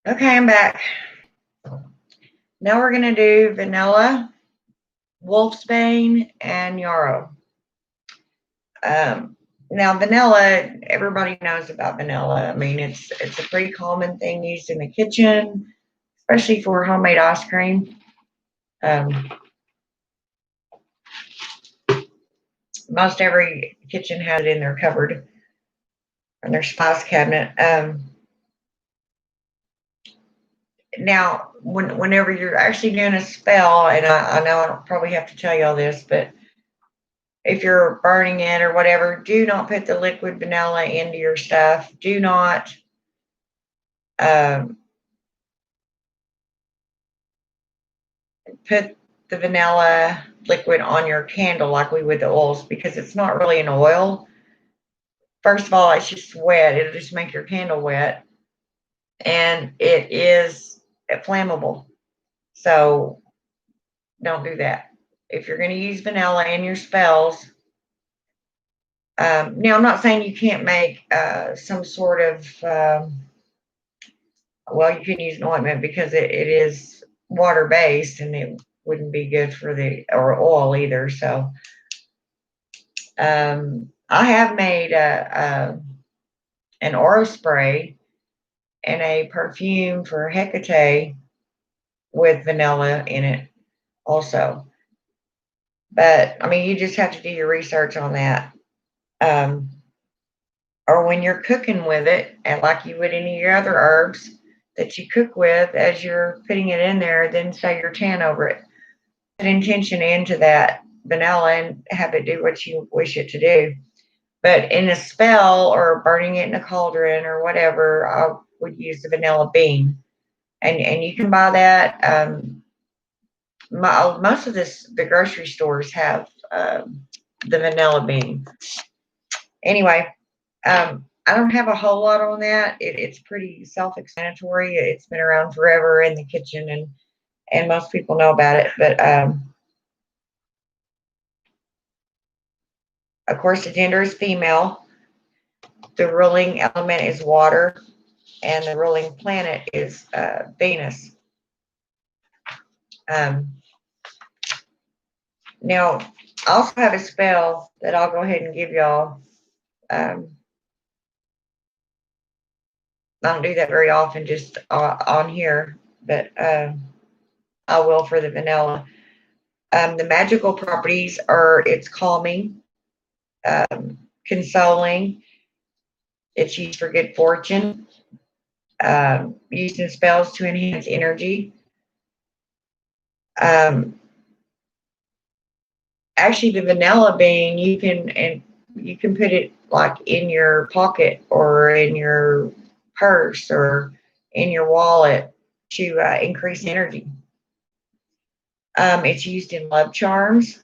Okay, I'm back. Now we're gonna do vanilla, wolf's bane, and yarrow. Now vanilla, everybody knows about vanilla. I mean, it's a pretty common thing used in the kitchen, especially for homemade ice cream. Um, Most every kitchen has it in their cupboard or their spice cabinet. Now, whenever you're actually doing a spell, and I know I don't probably have to tell you all this, but if you're burning it or whatever, do not put the liquid vanilla into your stuff. Do not um, put the vanilla liquid on your candle like we would the oils because it's not really an oil. First of all, it's just wet. It'll just make your candle wet, and it is flammable. So don't do that. If you're going to use vanilla in your spells, now I'm not saying you can't make some sort of well, you can use an ointment because it is water based and it wouldn't be good for the or oil either. So I have made an aura spray and a perfume for Hecate with vanilla in it also. But I mean, you just have to do your research on that. Um, or when you're cooking with it, and like you would any of your other herbs that you cook with, as you're putting it in there, then say your tan over it. Put intention into that vanilla and have it do what you wish it to do. But in a spell or burning it in a cauldron or whatever, I would use the vanilla bean, and you can buy that. Most of the grocery stores have the vanilla bean. Anyway, I don't have a whole lot on that. It's pretty self-explanatory. It's been around forever in the kitchen, and most people know about it. But of course, the gender is female. The ruling element is water, and the ruling planet is Venus. Um, Now, I also have a spell that I'll go ahead and give y'all. Um, I don't do that very often, just on here, but I will for the vanilla. The magical properties are it's calming, consoling. It's used for good fortune. Used in spells to enhance energy. Um, Actually, the vanilla bean you can put it like in your pocket or in your purse or in your wallet to increase energy. It's used in love charms.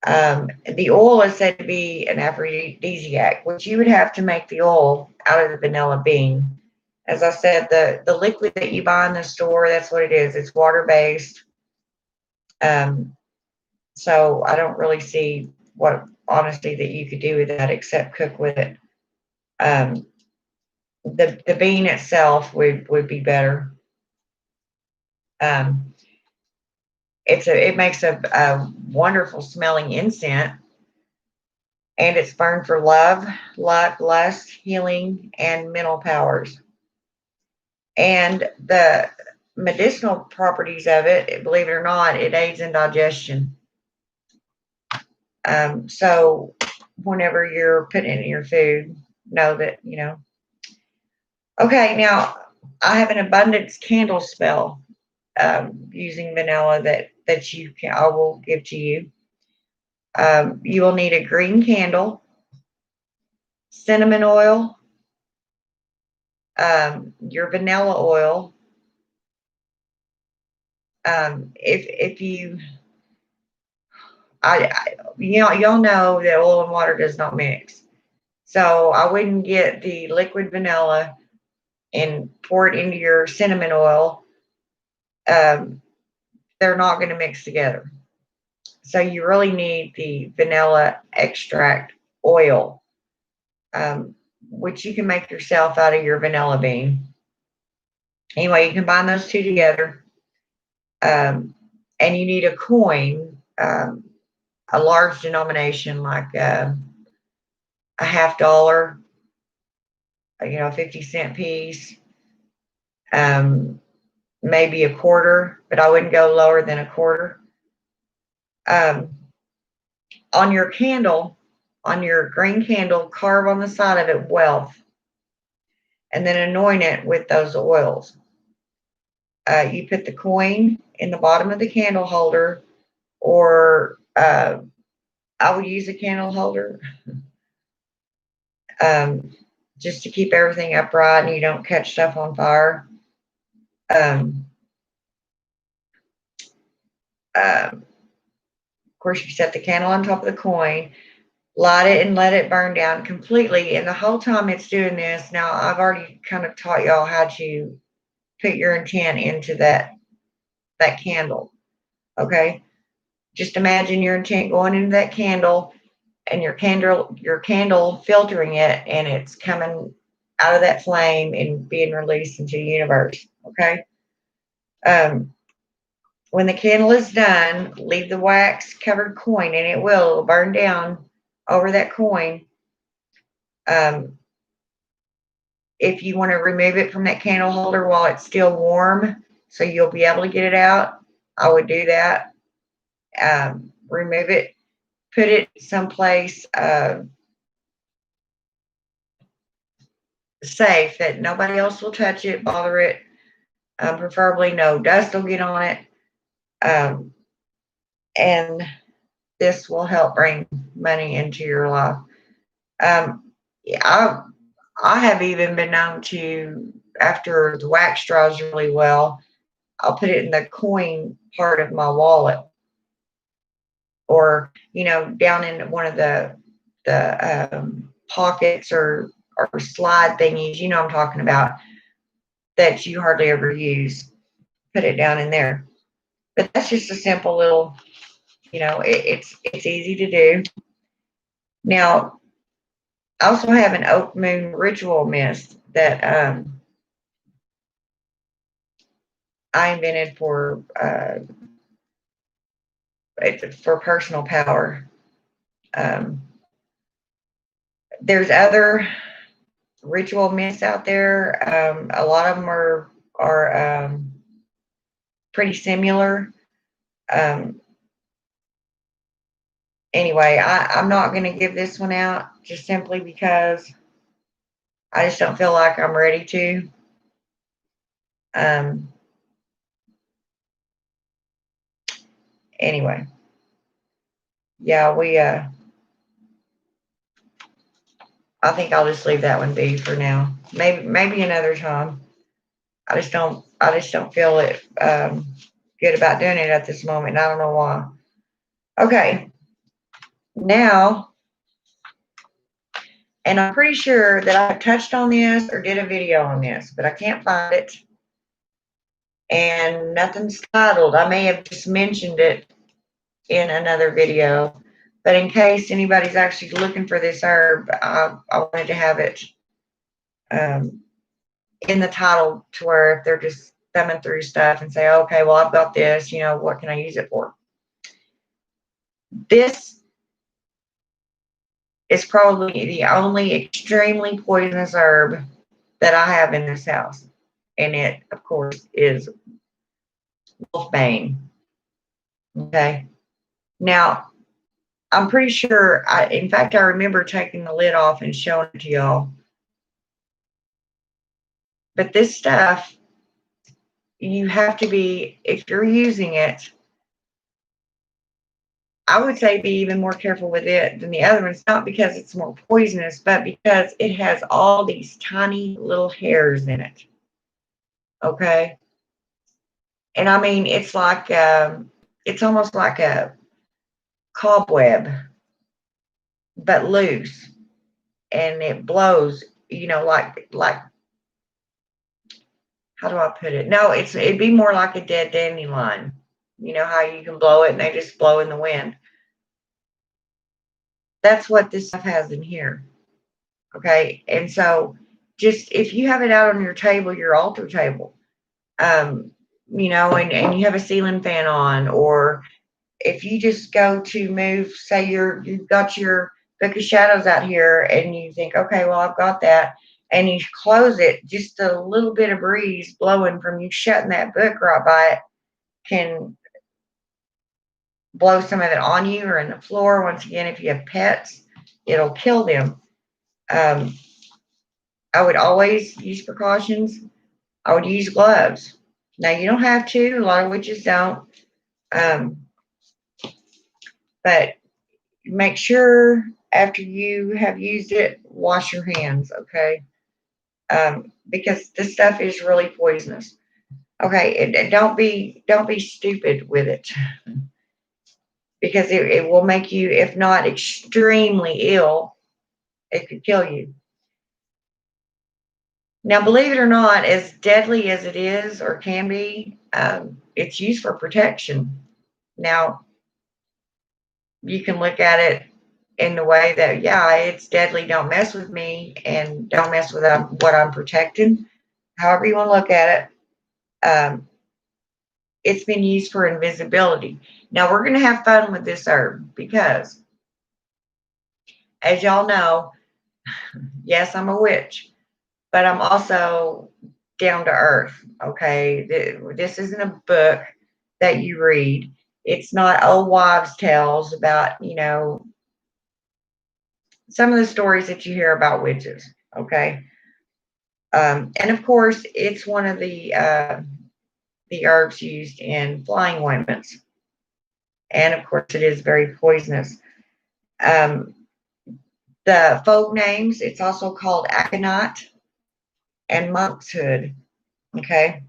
The oil is said to be an aphrodisiac, which you would have to make the oil out of the vanilla bean. As I said, the liquid that you buy in the store, that's what it is. It's water based. Um, so I don't really see what honestly that you could do with that except cook with it. Um, the bean itself would be better. Um, it makes a wonderful smelling incense, and it's burned for love, luck, lust, healing, and mental powers. And the medicinal properties of it, believe it or not, it aids in digestion. So whenever you're putting it in your food, know that you know. Okay, now I have an abundance candle spell using vanilla that you can I will give to you. You will need a green candle, cinnamon oil, your vanilla oil. If you, y'all know that oil and water does not mix, so I wouldn't get the liquid vanilla and pour it into your cinnamon oil. Um, they're not going to mix together. So you really need the vanilla extract oil, which you can make yourself out of your vanilla bean. Anyway, you combine those two together, and you need a coin, a large denomination like a $50, 50-cent piece, um, maybe a quarter, but I wouldn't go lower than a quarter. Um, on your candle, on your green candle, carve on the side of it wealth, and then anoint it with those oils. You put the coin in the bottom of the candle holder, or I would use a candle holder, um, just to keep everything upright and you don't catch stuff on fire. Um, of course, you set the candle on top of the coin, light it, and let it burn down completely. And the whole time it's doing this, now I've already kind of taught y'all how to put your intent into that candle. Okay, just imagine your intent going into that candle, and your candle filtering it, and it's coming out of that flame and being released into the universe. Okay. Um, when the candle is done, leave the wax covered coin, and it'll burn down over that coin. Um, if you want to remove it from that candle holder while it's still warm, so you'll be able to get it out, I would do that. Remove it, put it someplace safe that nobody else will touch it, bother it. Preferably no dust will get on it. Um, and this will help bring money into your life. Yeah, I have even been known to, after the wax dries really well, I'll put it in the coin part of my wallet, or down in one of the pockets, or slide thingies. You know what I'm talking about, that you hardly ever use. Put it down in there. But that's just a simple little, it's easy to do. Now, I also have an oak moon ritual mist that I invented for personal power. Um, there's other ritual mists out there. A lot of them are pretty similar. Um, anyway, I'm not going to give this one out just simply because I just don't feel like I'm ready to. Um, anyway, yeah, I think I'll just leave that one be for now. Maybe another time. I just don't feel it good about doing it at this moment. And I don't know why. Okay, now, and I'm pretty sure that I touched on this or did a video on this, but I can't find it. And nothing's titled. I may have just mentioned it in another video. But in case anybody's actually looking for this herb, I wanted to have it um, in the title, to where if they're just thumbing through stuff and say, okay, well, I've got this, what can I use it for? This is probably the only extremely poisonous herb that I have in this house. And it, of course, is Bane. Okay. Now, I'm pretty sure, in fact, I remember taking the lid off and showing it to y'all. But this stuff, you have to be, if you're using it, I would say be even more careful with it than the other ones, not because it's more poisonous, but because it has all these tiny little hairs in it. Okay. And I mean, it's almost like a cobweb, but loose, and it blows, like how do I put it? No, it'd be more like a dead dandelion. You know how you can blow it and they just blow in the wind. That's what this stuff has in here. Okay. And so, just if you have it out on your table, your altar table, You know, and you have a ceiling fan on, or if you just go to move, say you've got your book of shadows out here and you think, okay, well, I've got that, and you close it, just a little bit of breeze blowing from you shutting that book right by it can blow some of it on you or in the floor. Once again, if you have pets, it'll kill them. Um, I would always use precautions. I would use gloves. Now, you don't have to, a lot of witches don't, um, but make sure after you have used it, wash your hands, okay? Because this stuff is really poisonous. Okay, and don't be stupid with it, because it will make you, if not extremely ill, it could kill you. Now, believe it or not, as deadly as it is or can be, it's used for protection. Now, you can look at it in the way that, yeah, it's deadly, don't mess with me, and don't mess with what I'm protecting. However you want to look at it, it's been used for invisibility. Now, we're going to have fun with this herb because, as y'all know, yes, I'm a witch, but I'm also down to earth, okay? This isn't a book that you read. It's not old wives' tales about, some of the stories that you hear about witches, okay? And of course, it's one of the herbs used in flying ointments. And of course, it is very poisonous. Um, the folk names, it's also called aconite and monkshood, okay?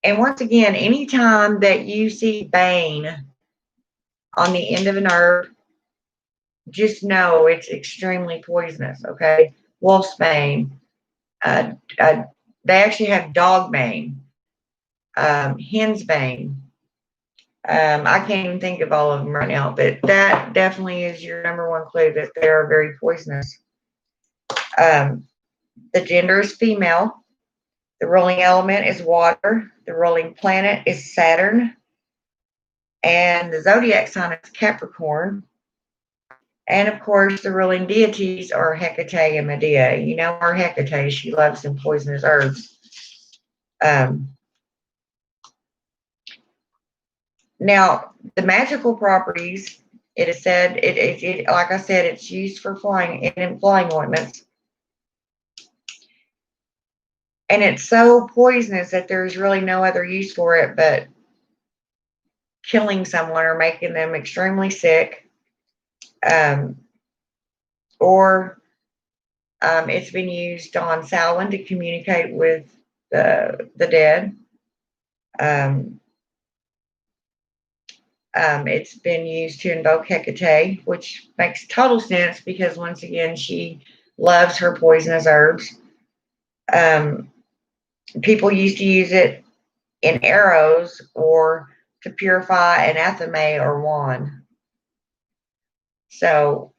And once again, anytime that you see Bane on the end of an herb, just know it's extremely poisonous, okay? Wolf's bane. They actually have dog bane, hen's bane. I can't even think of all of them right now, but that definitely is your number one clue that they are very poisonous. Um, the gender is female. The ruling element is water. The ruling planet is Saturn. And the zodiac sign is Capricorn. And of course, the ruling deities are Hecate and Medea. You know our Hecate, she loves some poisonous herbs. Um, Now, the magical properties, it is said, like I said, it's used for in flying ointments. And it's so poisonous that there's really no other use for it but killing someone or making them extremely sick. Um, or it's been used on Samhain to communicate with the dead. It's been used to invoke Hecate, which makes total sense because, once again, she loves her poisonous herbs. Um, People used to use it in arrows or to purify an athame or wand. So,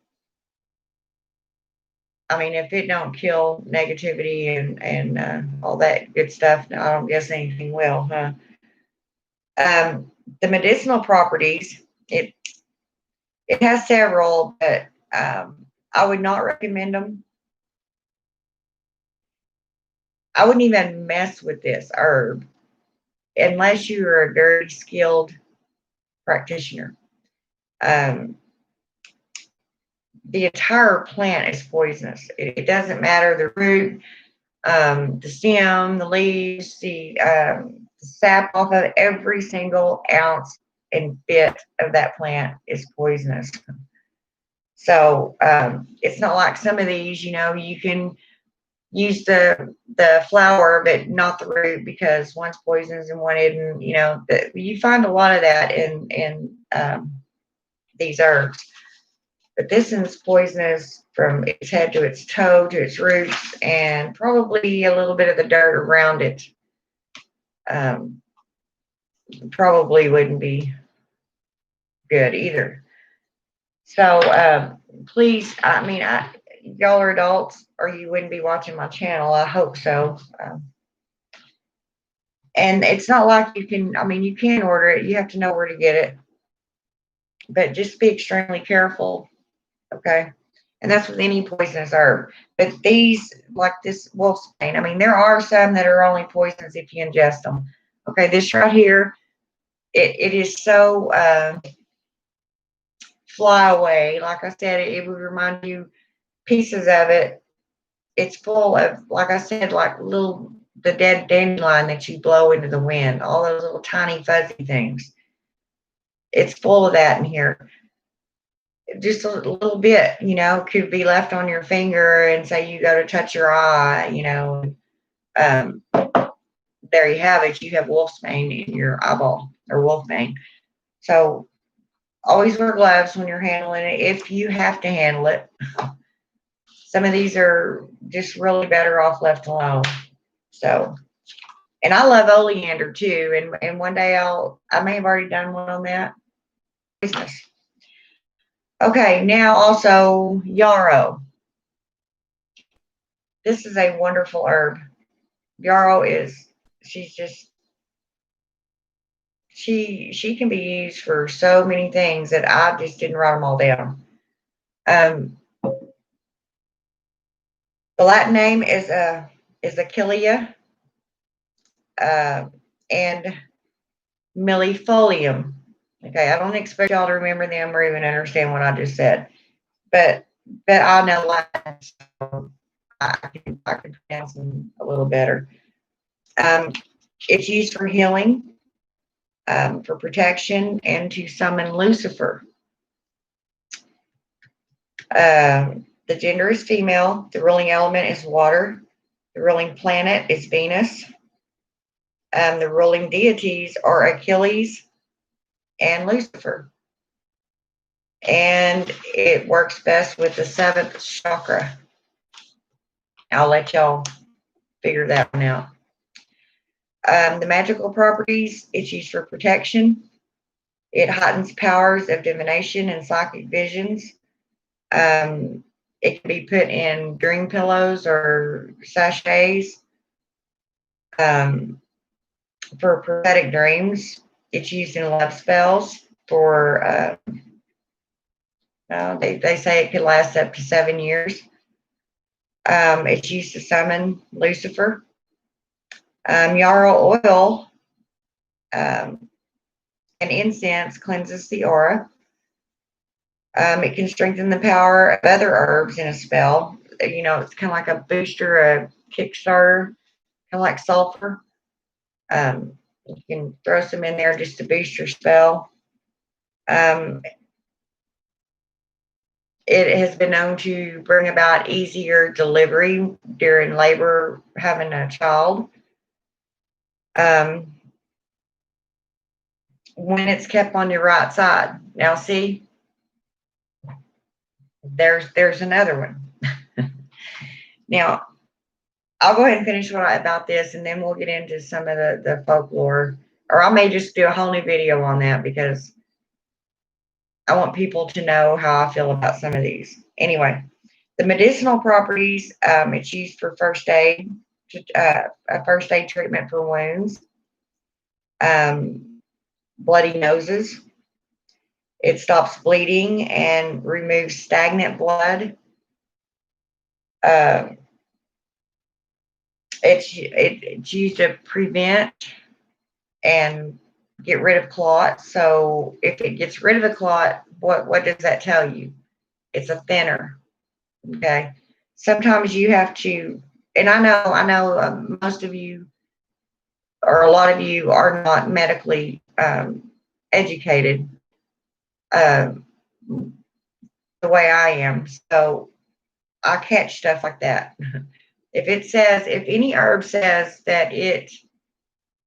I mean, if it don't kill negativity and all that good stuff, I don't guess anything will, huh? The medicinal properties, it has several, but I would not recommend them. I wouldn't even mess with this herb unless you are a very skilled practitioner. Um, the entire plant is poisonous. It doesn't matter the root, the stem, the leaves, the sap off of every single ounce and bit of that plant is poisonous. So it's not like some of these, you can use the flower but not the root because one's poisonous and one isn't. You find a lot of that in these herbs. But this one's poisonous from its head to its toe to its roots and probably a little bit of the dirt around it. Probably wouldn't be good either. So please, I mean, y'all are adults or you wouldn't be watching my channel. I hope so. And it's not like you can, I mean, you can order it. You have to know where to get it. But just be extremely careful, okay? And that's with any poisonous herb. But these, like this wolf's bane, I mean, there are some that are only poisonous if you ingest them. Okay, this right here, it is so fly away. Like I said, it would remind you pieces of it. It's full of, like I said, like the dead dandelion that you blow into the wind, all those little tiny fuzzy things. It's full of that in here. Just a little bit, could be left on your finger and say you go to touch your eye, um, there you have it. You have wolfsbane in your eyeball or wolfbane. So always wear gloves when you're handling it if you have to handle it. Some of these are just really better off left alone. So, and I love oleander too. And one day I may have already done one on that business. Okay, now also yarrow. This is a wonderful herb. Yarrow is, she's just, she can be used for so many things that I just didn't write them all down. The Latin name is Achillea and millifolium. Okay, I don't expect y'all to remember them or even understand what I just said, but I know Latin, so I can pronounce them a little better. It's used for healing, for protection, and to summon Lucifer. The gender is female. The ruling element is water. The ruling planet is Venus. The ruling deities are Achilles and Lucifer. And it works best with the seventh chakra. I'll let y'all figure that one out. The magical properties, it's used for protection. It heightens powers of divination and psychic visions. It can be put in dream pillows or sachets. For prophetic dreams, it's used in love spells for, they say it could last up to 7 years. It's used to summon Lucifer. Yarrow oil and incense cleanses the aura. It can strengthen the power of other herbs in a spell. It's kind of like a booster, a kickstarter, kind of like sulfur. You can throw some in there just to boost your spell. It has been known to bring about easier delivery during labor, having a child. When it's kept on your right side. Now, see, there's another one. Now, I'll go ahead and finish about this, and then we'll get into some of the folklore. Or I may just do a whole new video on that because I want people to know how I feel about some of these. Anyway, the medicinal properties, it's used for first aid, a first aid treatment for wounds, bloody noses. It stops bleeding and removes stagnant blood. It's used to prevent and get rid of clots. So if it gets rid of the clot, what does that tell you? It's a thinner. Okay. Sometimes you have to, and I know most of you or a lot of you are not medically educated the way I am. So I catch stuff like that. If any herb says that it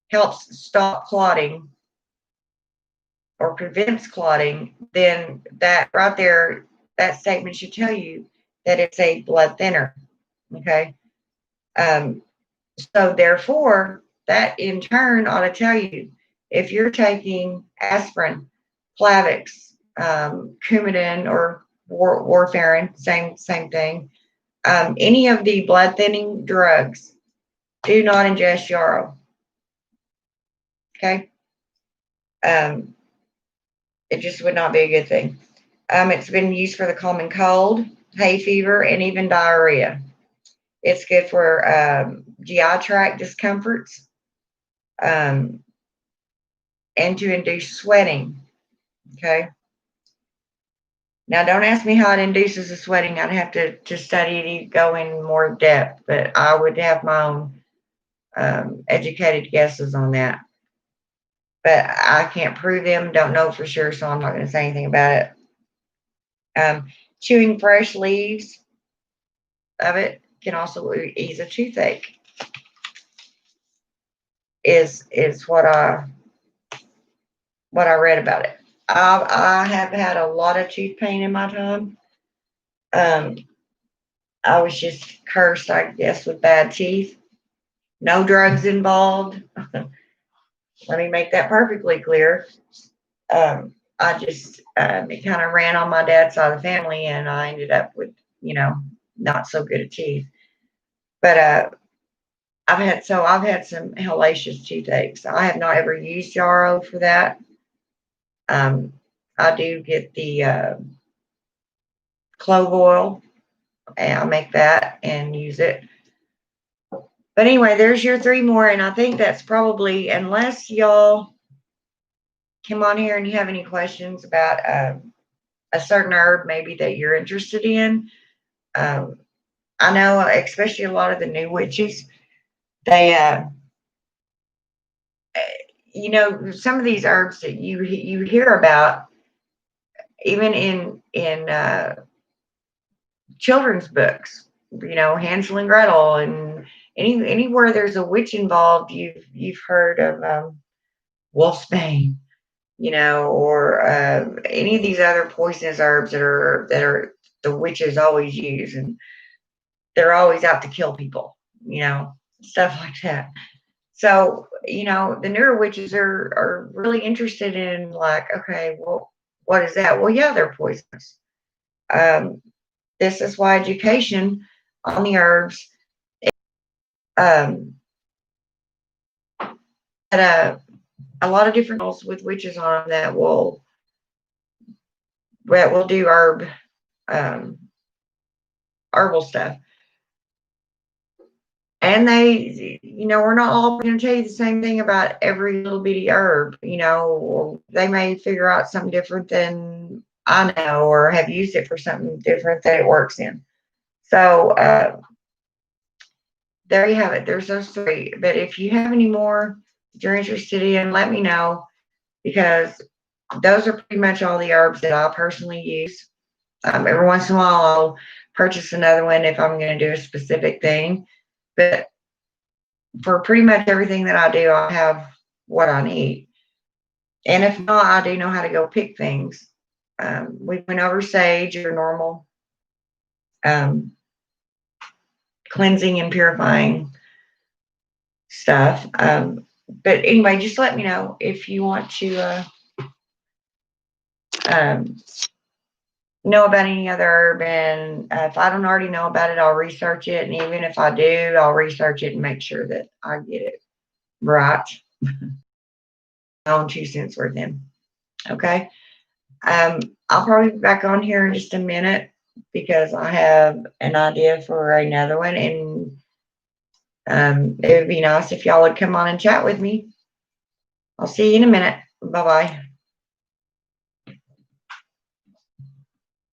helps stop clotting or prevents clotting, then that right there, that statement should tell you that it's a blood thinner. Okay. So therefore, that in turn ought to tell you if you're taking aspirin, Plavix, Coumadin, or warfarin, same thing. Any of the blood thinning drugs, do not ingest yarrow. Okay. It just would not be a good thing. It's been used for the common cold, hay fever, and even diarrhea. It's good for GI tract discomforts, and to induce sweating. Okay. Now, don't ask me how it induces the sweating. I'd have to study it, to go in more depth, but I would have my own educated guesses on that. But I can't prove them, don't know for sure, so I'm not going to say anything about it. Chewing fresh leaves of it can also ease a toothache. Is what I read about it. I have had a lot of tooth pain in my time. I was just cursed, I guess, with bad teeth. No drugs involved. Let me make that perfectly clear. I just it kind of ran on my dad's side of the family, and I ended up with not so good at teeth. But I've had some hellacious toothaches. I have not ever used Yarrow for that. I do get the clove oil, and I'll make that and use it. But anyway, there's your 3 more, and I think that's probably, unless y'all come on here and you have any questions about a certain herb maybe that you're interested in. I know, especially a lot of the new witches, they, some of these herbs that you hear about, even in children's books, Hansel and Gretel, and anywhere there's a witch involved, you've heard of wolf's bane, or any of these other poisonous herbs that are the witches always use, and they're always out to kill people, stuff like that. So, the newer witches are really interested in, like, okay, well, what is that? Well, yeah, they're poisonous. This is why education on the herbs, um, had a lot of different tools with witches on them that will do herbal stuff. And they, we're not all going to tell you the same thing about every little bitty herb. They may figure out something different than I know, or have used it for something different that it works in. So there you have it. There's those 3. But if you have any more that you're interested in, let me know, because those are pretty much all the herbs that I personally use. Every once in a while, I'll purchase another one if I'm going to do a specific thing. But for pretty much everything that I do, I have what I need. And if not, I do know how to go pick things. We went over sage, your normal cleansing and purifying stuff. But anyway, just let me know if you want to know about any other herb. And if I don't already know about it, I'll research it. And even if I do, I'll research it and make sure that I get it right. My own 2 cents worth in. Okay. I'll probably be back on here in just a minute, because I have an idea for another one, and it would be nice if y'all would come on and chat with me. I'll see you in a minute. Bye-bye.